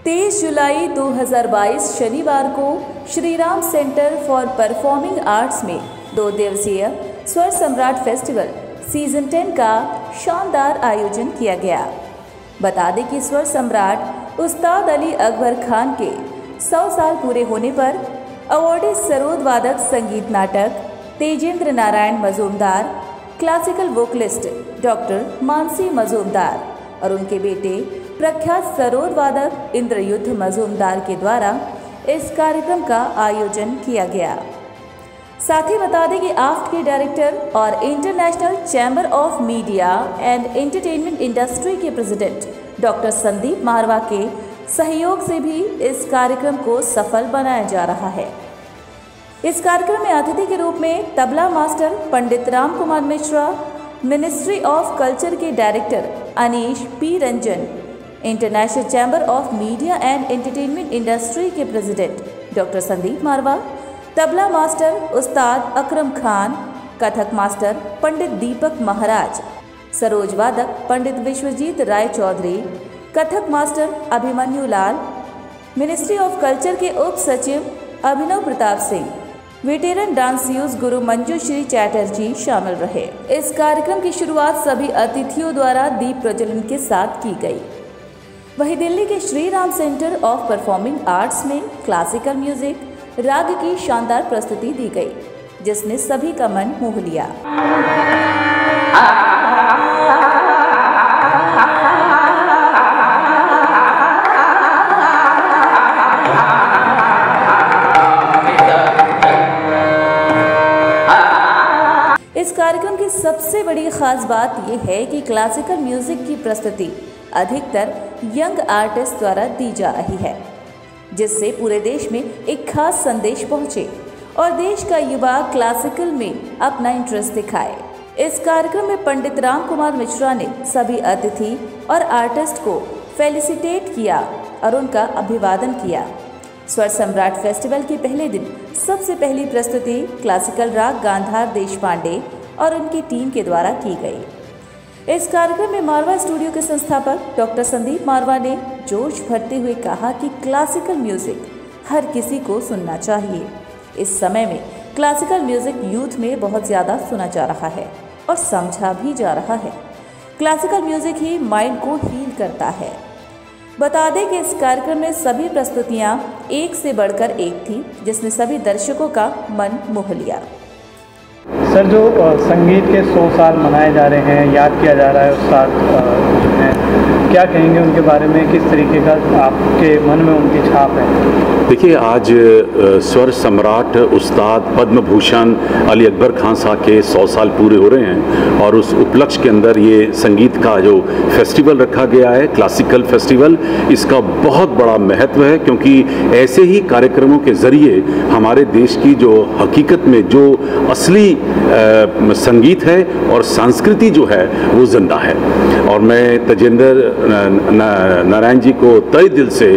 23 जुलाई 2022 शनिवार को Shri Ram centre for performing arts में 2 दिवसीय स्वर सम्राट फेस्टिवल सीजन 10 का शानदार आयोजन किया गया। बता दें कि स्वर सम्राट उस्ताद अली अकबर खान के 100 साल पूरे होने पर अवॉर्डी सरोद वादक संगीत नाटक Tejendra Narayan Majumdar, classical vocalist doctor Mansi Majumdar और उनके बेटे प्रख्यात सरोद वादक इंद्रयुद्ध मजूमदार के द्वारा इस कार्यक्रम का आयोजन किया गया। साथ ही बता दें कि आफ्ट के डायरेक्टर और international chamber of media and entertainment industry के प्रेसिडेंट डॉक्टर संदीप मारवा के सहयोग से भी इस कार्यक्रम को सफल बनाया जा रहा है। इस कार्यक्रम में अतिथि के रूप में tabla master Pandit Ram Kumar Mishra, ministry of culture के director Anish P Ranjan, international chamber of media and entertainment industry के president doctor Sandeep Marwah, tabla master Ustad Akram Khan, Kathak master Pandit Deepak Maharaj, sarod वादक Pandit Biswajit Roy Chowdhury, Kathak master Abhimanyu Lal, ministry of culture के उप सचिव अभिनव प्रताप सिंह, वेटेरन डांसियूज गुरु मंजूश्री चैटर्जी शामिल रहे। इस कार्यक्रम की शुरुआत सभी अतिथियों द्वारा दीप प्रज्वलन के साथ की गई। वहीं दिल्ली के Shri Ram centre of performing arts में क्लासिकल म्यूजिक राग की शानदार प्रस्तुति दी गई, जिसने सभी का मन मोह लिया। इस कार्यक्रम की सबसे बड़ी खास बात यह है कि क्लासिकल म्यूजिक की प्रस्तुति अधिकतर यंग आर्टिस्ट द्वारा दी जा रही है, जिससे पूरे देश में एक खास संदेश पहुंचे और देश का युवा क्लासिकल में अपना इंटरेस्ट दिखाए। इस कार्यक्रम में पंडित राम कुमार मिश्रा ने सभी अतिथि और आर्टिस्ट को फेलिसिटेट किया और उनका अभिवादन किया। स्वर सम्राट फेस्टिवल के पहले दिन सबसे पहली प्रस्तुति क्लासिकल राग गांधार देशपांडे और उनकी टीम के द्वारा की गई। इस कार्यक्रम में मारवा स्टूडियो के संस्थापक डॉक्टर संदीप मारवा ने जोश भरते हुए कहा कि क्लासिकल म्यूजिक हर किसी को सुनना चाहिए। इस समय में क्लासिकल म्यूजिक यूथ में बहुत ज़्यादा सुना जा रहा है और समझा भी जा रहा है। क्लासिकल म्यूजिक ही माइंड को हील करता है। बता दें कि इस कार्यक्रम में सभी प्रस्तुतियां एक से बढ़कर एक थी, जिसने सभी दर्शकों का मन मोह लिया। सर, जो संगीत के 100 साल मनाए जा रहे हैं, याद किया जा रहा है उस्ताद जो हैं, क्या कहेंगे उनके बारे में? किस तरीके का आपके मन में उनकी छाप है? देखिए, आज स्वर सम्राट उस्ताद पद्म भूषण अली अकबर खान साहब के 100 साल पूरे हो रहे हैं और उस उपलक्ष्य के अंदर ये संगीत का जो फेस्टिवल रखा गया है, क्लासिकल फेस्टिवल, इसका बहुत बड़ा महत्व है, क्योंकि ऐसे ही कार्यक्रमों के ज़रिए हमारे देश की जो हकीकत में जो असली संगीत है और संस्कृति जो है वो जिंदा है। और मैं तेजेंद्र नारायण जी को तहे दिल से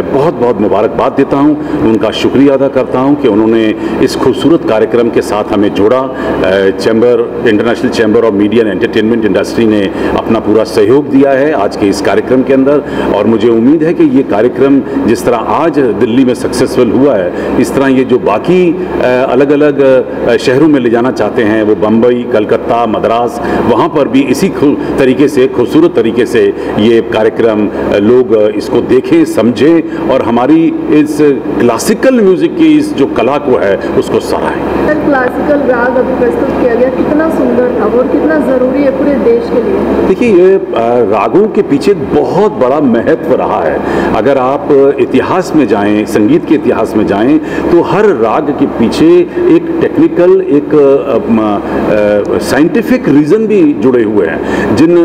बहुत बहुत मुबारकबाद देता हूं, उनका शुक्रिया अदा करता हूं कि उन्होंने इस खूबसूरत कार्यक्रम के साथ हमें जोड़ा। International chamber of media and entertainment industry ने अपना पूरा सहयोग दिया है आज के इस कार्यक्रम के अंदर, और मुझे उम्मीद है कि ये कार्यक्रम जिस तरह आज दिल्ली में सक्सेसफुल हुआ है, इस तरह ये जो बाकी अलग अलग शहरों में ले जाना चाहते हैं, वो बम्बई, कलकत्ता, मद्रास, वहाँ पर भी इसी तरीके से, खूबसूरत तरीके से ये कार्यक्रम लोग इसको देखें, समझें और हमारी इस क्लासिकल म्यूजिक की इस जो कला को है उसको सराहें। सर, क्लासिकल राग अभी प्रस्तुत किया गया, कितना सुंदर था और कितना ज़रूरी है पूरे देश के लिए? देखिए, ये रागों के पीछे बहुत बड़ा महत्व रहा है। अगर आप इतिहास में जाएं, संगीत के इतिहास में जाएं, तो हर राग के पीछे एक टेक्निकल, एक साइंटिफिक रीज़न भी जुड़े हुए हैं। जिन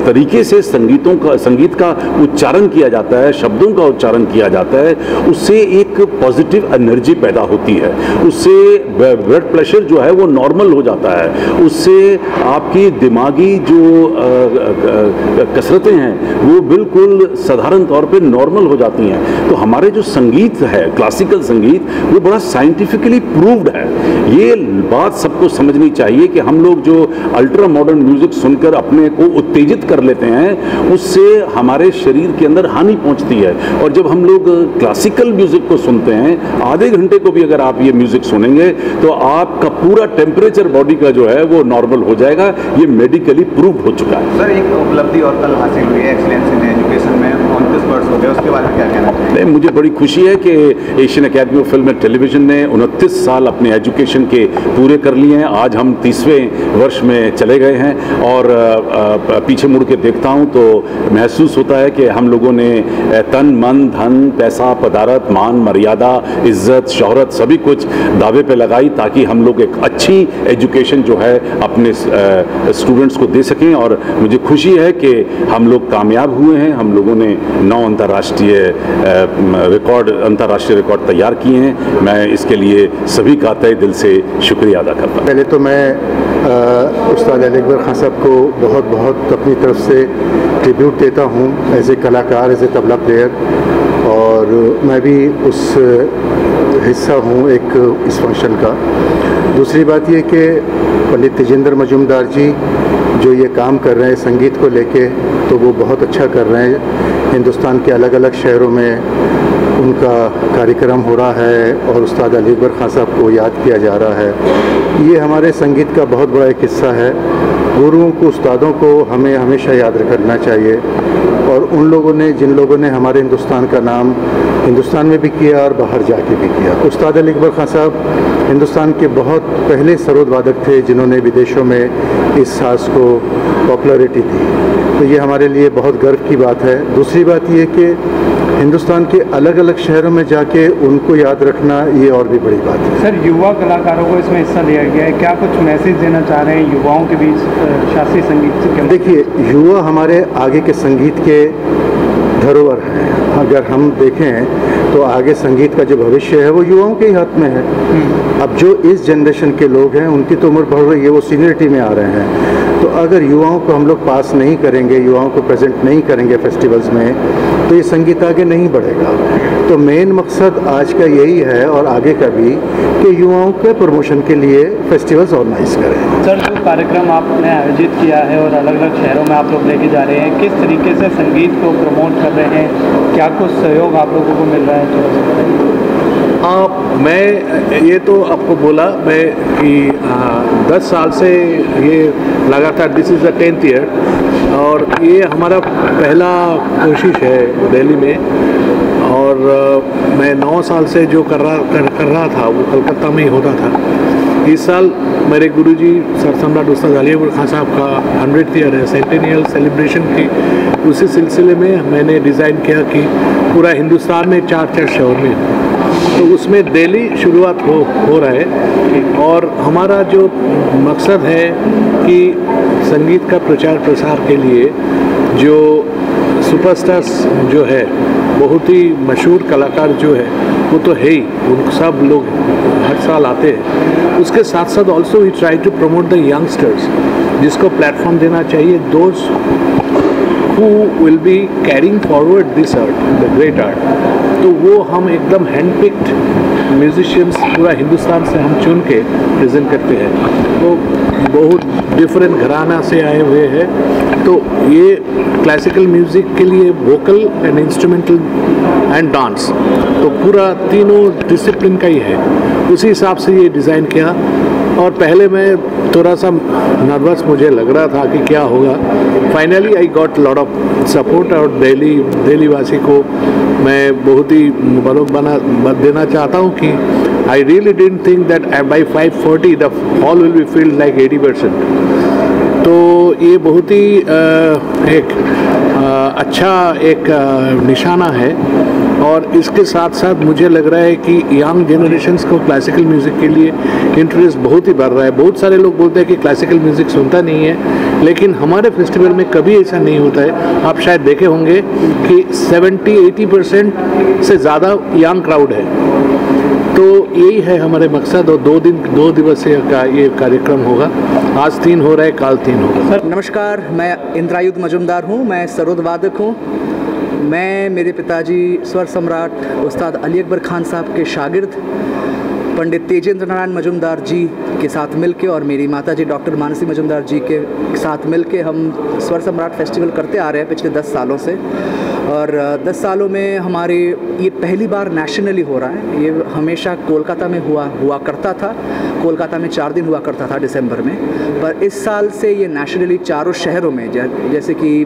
तरीके से संगीत का उच्चारण किया जाता है, शब्दों का उच्चारण किया जाता है, उससे एक पॉजिटिव एनर्जी पैदा होती है, उससे ब्लड प्रेशर जो है वो नॉर्मल हो जाता है, उससे आपकी दिमागी जो कसरतें हैं वो बिल्कुल साधारण तौर पे नॉर्मल हो जाती हैं। तो हमारे जो संगीत है, क्लासिकल संगीत, वो बड़ा साइंटिफिकली प्रूव्ड है ये बात सबको समझनी चाहिए कि हम लोग जो अल्ट्रा मॉडर्न म्यूजिक सुनकर अपने को उत्तेजित कर लेते हैं, उससे हमारे शरीर के अंदर हानि पहुंचती है। और जब हम लोग क्लासिकल म्यूजिक को सुनते हैं, आधे घंटे को भी अगर आप ये म्यूजिक सुनेंगे तो आपका पूरा टेम्परेचर बॉडी का जो है वो नॉर्मल हो जाएगा। ये मेडिकली प्रूव हो चुका है। सर, एक उपलब्धि और कल हासिल हुई है एक्सीलेंस इन एजुकेशन में, 29 वर्ष हो गए, उसके बारे में क्या कहना चाहिए? मुझे बड़ी खुशी है कि Asian academy of film and television ने 29 साल अपने एजुकेशन के पूरे कर लिए हैं। आज हम 30वें वर्ष में चले गए हैं और पीछे मुड़ के देखता हूं तो महसूस होता है कि हम लोगों ने तन मन धन पैसा पदार्थ मान मर्यादा इज्जत शोहरत सभी कुछ दावे पे लगाई ताकि हम लोग एक अच्छी एजुकेशन जो है अपने स्टूडेंट्स को दे सकें। और मुझे खुशी है कि हम लोग कामयाब हुए हैं। हम लोगों ने 9 अंतर्राष्ट्रीय रिकॉर्ड तैयार किए हैं। मैं इसके लिए सभी का तहे दिल से शुक्रिया अदा करता हूँ। पहले तो मैं उस्ताद अली अकबर खान साहब को बहुत बहुत अपनी तरफ से ट्रिब्यूट देता हूँ एज ए कलाकार, एज ए तबला प्लेयर, और मैं भी उस हिस्सा हूँ एक इस फंक्शन का। दूसरी बात ये कि पंडित तेजेंद्र मजूमदार जी जो ये काम कर रहे हैं संगीत को लेके, तो वो बहुत अच्छा कर रहे हैं। हिंदुस्तान के अलग अलग शहरों में उनका कार्यक्रम हो रहा है और उस्ताद अली अकबर खान साहब को याद किया जा रहा है। ये हमारे संगीत का बहुत बड़ा एक हिस्सा है। गुरुओं को, उस्तादों को हमें हमेशा याद रखना चाहिए, और उन लोगों ने, जिन लोगों ने हमारे हिंदुस्तान का नाम हिंदुस्तान में भी किया और बाहर जाके भी किया। उस्ताद अली अकबर खान साहब हिंदुस्तान के बहुत पहले सरोद वादक थे जिन्होंने विदेशों में इस साज को पॉपुलैरिटी दी, तो ये हमारे लिए बहुत गर्व की बात है। दूसरी बात ये कि हिंदुस्तान के अलग अलग शहरों में जाके उनको याद रखना, ये और भी बड़ी बात है। सर, युवा कलाकारों को इसमें हिस्सा लिया गया है, क्या कुछ मैसेज देना चाह रहे हैं युवाओं के बीच शास्त्रीय संगीत के? देखिए, युवा हमारे आगे के संगीत के धरोहर हैं। अगर हम देखें तो आगे संगीत का जो भविष्य है वो युवाओं के ही हाथ में है। अब जो इस जनरेशन के लोग हैं उनकी तो उम्र बढ़ रही है, वो सीनियरिटी में आ रहे हैं, तो अगर युवाओं को हम लोग पास नहीं करेंगे, युवाओं को प्रेजेंट नहीं करेंगे फेस्टिवल्स में, तो ये संगीत आगे नहीं बढ़ेगा। तो मेन मकसद आज का यही है और आगे का भी कि युवाओं के प्रमोशन के लिए फेस्टिवल्स ऑर्गेनाइज करें। सर, जो कार्यक्रम आपने आयोजित किया है और अलग अलग शहरों में आप लोग लेके जा रहे हैं, किस तरीके से संगीत को प्रमोट कर रहे हैं, क्या कुछ सहयोग आप लोगों को मिल रहा है? थोड़ा सा बताइए। मैं ये तो आपको बोला मैं कि 10 साल से ये लगातार, this is the 10th year, और ये हमारा पहला कोशिश है दिल्ली में। और मैं 9 साल से जो कर रहा था वो कलकत्ता में ही होता था। इस साल मेरे गुरुजी सर सम्राट उस्ताद अली अकबर खान साहब का 100th ईयर है, सेंटेनियल सेलिब्रेशन की। उसी सिलसिले में मैंने डिज़ाइन किया कि पूरा हिंदुस्तान में 4 शहर में, तो उसमें दिल्ली शुरुआत हो रहा है। और हमारा जो मकसद है कि संगीत का प्रचार प्रसार के लिए जो सुपरस्टार्स जो है, बहुत ही मशहूर कलाकार जो है वो तो है ही, उन सब लोग हर साल आते हैं। उसके साथ साथ also we try to promote the youngsters, जिसको प्लेटफॉर्म देना चाहिए, those who will be carrying forward this art, the great art। तो वो हम एकदम हैंड पिक्ड म्यूजिशियंस पूरा हिंदुस्तान से हम चुन के प्रेजेंट करते हैं। तो बहुत डिफरेंट घराना से आए हुए हैं। तो ये क्लासिकल म्यूज़िक के लिए vocal and instrumental and dance, तो पूरा तीनों डिसिप्लिन का ही है। उसी हिसाब से ये डिज़ाइन किया। और पहले मैं थोड़ा सा नर्वस मुझे लग रहा था कि क्या होगा। Finally I got lot of support, और दिल्ली वासी को मैं बहुत ही मुबारक देना चाहता हूँ कि I really didn't think that by 5:40 the hall will be filled like 80%। तो ये बहुत ही एक अच्छा एक निशाना है। और इसके साथ साथ मुझे लग रहा है कि यंग जनरेशन्स को क्लासिकल म्यूज़िक के लिए इंटरेस्ट बहुत ही बढ़ रहा है। बहुत सारे लोग बोलते हैं कि क्लासिकल म्यूज़िक सुनता नहीं है, लेकिन हमारे फेस्टिवल में कभी ऐसा नहीं होता है। आप शायद देखे होंगे कि 70-80% से ज़्यादा यंग क्राउड है। तो यही है हमारे मकसद। और 2 दिवसीय का ये कार्यक्रम होगा। आज 3 हो रहा है, कल 3 होगा। सर नमस्कार, मैं इंद्रायुध मजूमदार हूँ, मैं सरोद वादक हूँ। मैं मेरे पिताजी स्वर सम्राट उस्ताद अली अकबर खान साहब के शागिर्द पंडित तेजेंद्र नारायण मजुमदार जी के साथ मिलके और मेरी माता जी डॉक्टर मानसी मजुमदार जी के साथ मिलके हम स्वर सम्राट फेस्टिवल करते आ रहे हैं पिछले 10 सालों से। और 10 सालों में हमारे ये पहली बार नेशनली हो रहा है। ये हमेशा कोलकाता में हुआ करता था। कोलकाता में 4 दिन हुआ करता था दिसंबर में, पर इस साल से ये नेशनली चारों शहरों में, जैसे कि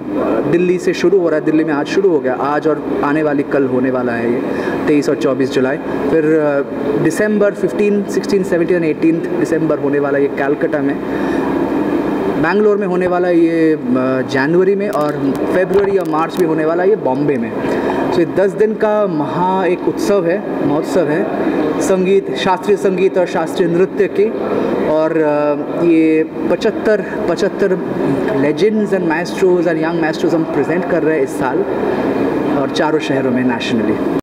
दिल्ली से शुरू हो रहा है, दिल्ली में आज शुरू हो गया, आज और आने वाली कल होने वाला है ये 23 और 24 जुलाई। फिर दिसंबर 15, 16, 17 और 18 दिसंबर होने वाला ये कैलकाटा में, बेंगलोर में होने वाला ये जनवरी में, और फरवरी और मार्च में होने वाला ये बॉम्बे में। तो 10 दिन का एक उत्सव है, महोत्सव है संगीत, शास्त्रीय संगीत और शास्त्रीय नृत्य की। और ये 75 लेजेंड्स एंड माएस्ट्रोज एंड यंग माएस्ट्रोज हम प्रेजेंट कर रहे हैं इस साल, और चारों शहरों में नेशनली।